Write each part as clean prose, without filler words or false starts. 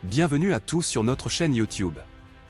Bienvenue à tous sur notre chaîne YouTube.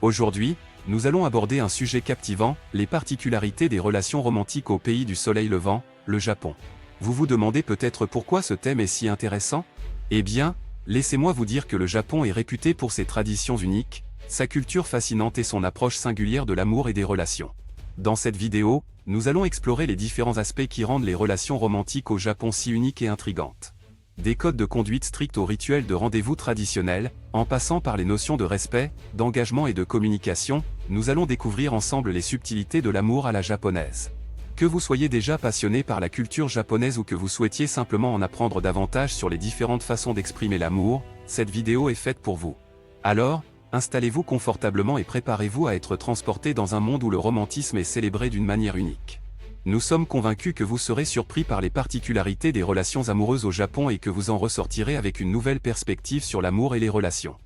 Aujourd'hui, nous allons aborder un sujet captivant, les particularités des relations romantiques au pays du soleil levant, le Japon. Vous vous demandez peut-être pourquoi ce thème est si intéressant? Eh bien, laissez-moi vous dire que le Japon est réputé pour ses traditions uniques, sa culture fascinante et son approche singulière de l'amour et des relations. Dans cette vidéo, nous allons explorer les différents aspects qui rendent les relations romantiques au Japon si uniques et intrigantes. Des codes de conduite stricts aux rituels de rendez-vous traditionnels, en passant par les notions de respect, d'engagement et de communication, nous allons découvrir ensemble les subtilités de l'amour à la japonaise. Que vous soyez déjà passionné par la culture japonaise ou que vous souhaitiez simplement en apprendre davantage sur les différentes façons d'exprimer l'amour, cette vidéo est faite pour vous. Alors, installez-vous confortablement et préparez-vous à être transporté dans un monde où le romantisme est célébré d'une manière unique. Nous sommes convaincus que vous serez surpris par les particularités des relations amoureuses au Japon et que vous en ressortirez avec une nouvelle perspective sur l'amour et les relations.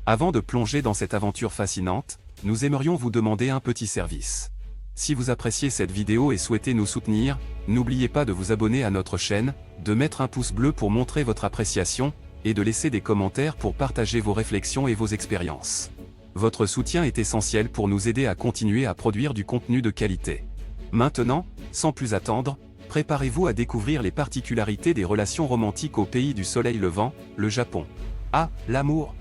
Avant de plonger dans cette aventure fascinante, nous aimerions vous demander un petit service. Si vous appréciez cette vidéo et souhaitez nous soutenir, n'oubliez pas de vous abonner à notre chaîne, de mettre un pouce bleu pour montrer votre appréciation, et de laisser des commentaires pour partager vos réflexions et vos expériences. Votre soutien est essentiel pour nous aider à continuer à produire du contenu de qualité. Maintenant, sans plus attendre, préparez-vous à découvrir les particularités des relations romantiques au pays du soleil levant, le Japon. Ah, l'amour!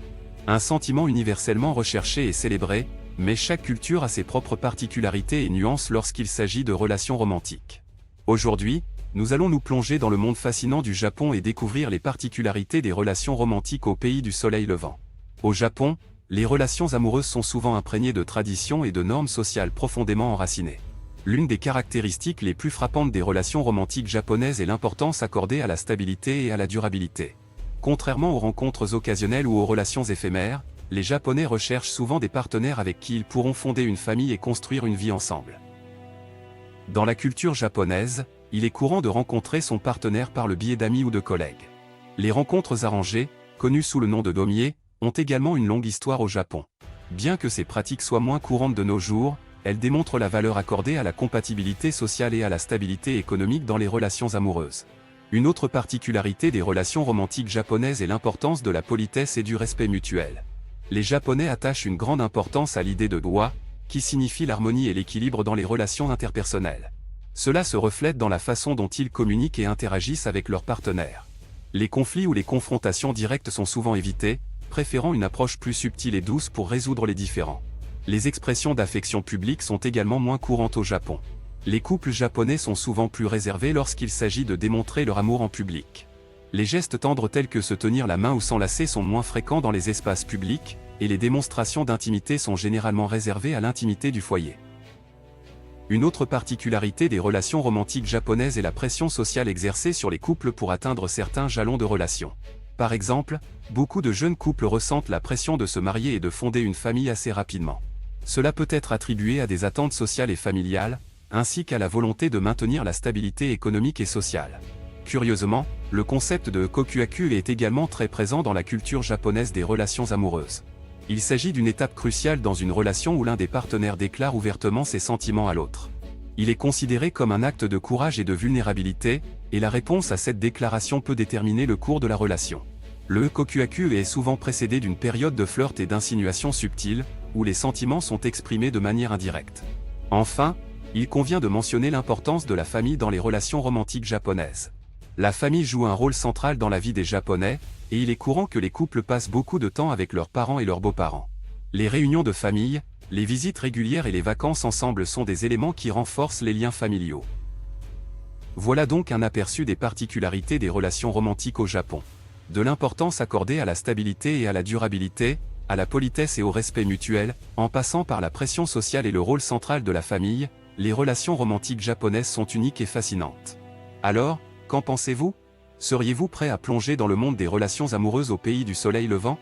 Un sentiment universellement recherché et célébré, mais chaque culture a ses propres particularités et nuances lorsqu'il s'agit de relations romantiques. Aujourd'hui, nous allons nous plonger dans le monde fascinant du Japon et découvrir les particularités des relations romantiques au pays du soleil levant. Au Japon, les relations amoureuses sont souvent imprégnées de traditions et de normes sociales profondément enracinées. L'une des caractéristiques les plus frappantes des relations romantiques japonaises est l'importance accordée à la stabilité et à la durabilité. Contrairement aux rencontres occasionnelles ou aux relations éphémères, les Japonais recherchent souvent des partenaires avec qui ils pourront fonder une famille et construire une vie ensemble. Dans la culture japonaise, il est courant de rencontrer son partenaire par le biais d'amis ou de collègues. Les rencontres arrangées, connues sous le nom de domie, ont également une longue histoire au Japon. Bien que ces pratiques soient moins courantes de nos jours, elles démontrent la valeur accordée à la compatibilité sociale et à la stabilité économique dans les relations amoureuses. Une autre particularité des relations romantiques japonaises est l'importance de la politesse et du respect mutuel. Les Japonais attachent une grande importance à l'idée de doua, qui signifie l'harmonie et l'équilibre dans les relations interpersonnelles. Cela se reflète dans la façon dont ils communiquent et interagissent avec leurs partenaires. Les conflits ou les confrontations directes sont souvent évités, préférant une approche plus subtile et douce pour résoudre les différends. Les expressions d'affection publique sont également moins courantes au Japon. Les couples japonais sont souvent plus réservés lorsqu'il s'agit de démontrer leur amour en public. Les gestes tendres tels que se tenir la main ou s'enlacer sont moins fréquents dans les espaces publics, et les démonstrations d'intimité sont généralement réservées à l'intimité du foyer. Une autre particularité des relations romantiques japonaises est la pression sociale exercée sur les couples pour atteindre certains jalons de relation. Par exemple, beaucoup de jeunes couples ressentent la pression de se marier et de fonder une famille assez rapidement. Cela peut être attribué à des attentes sociales et familiales, ainsi qu'à la volonté de maintenir la stabilité économique et sociale. Curieusement, le concept de kokuaku est également très présent dans la culture japonaise des relations amoureuses. Il s'agit d'une étape cruciale dans une relation où l'un des partenaires déclare ouvertement ses sentiments à l'autre. Il est considéré comme un acte de courage et de vulnérabilité, et la réponse à cette déclaration peut déterminer le cours de la relation. Le kokuaku est souvent précédé d'une période de flirt et d'insinuation subtile, où les sentiments sont exprimés de manière indirecte. Enfin, il convient de mentionner l'importance de la famille dans les relations romantiques japonaises. La famille joue un rôle central dans la vie des Japonais, et il est courant que les couples passent beaucoup de temps avec leurs parents et leurs beaux-parents. Les réunions de famille, les visites régulières et les vacances ensemble sont des éléments qui renforcent les liens familiaux. Voilà donc un aperçu des particularités des relations romantiques au Japon. De l'importance accordée à la stabilité et à la durabilité, à la politesse et au respect mutuel, en passant par la pression sociale et le rôle central de la famille, les relations romantiques japonaises sont uniques et fascinantes. Alors, qu'en pensez-vous? Seriez-vous prêt à plonger dans le monde des relations amoureuses au pays du soleil levant?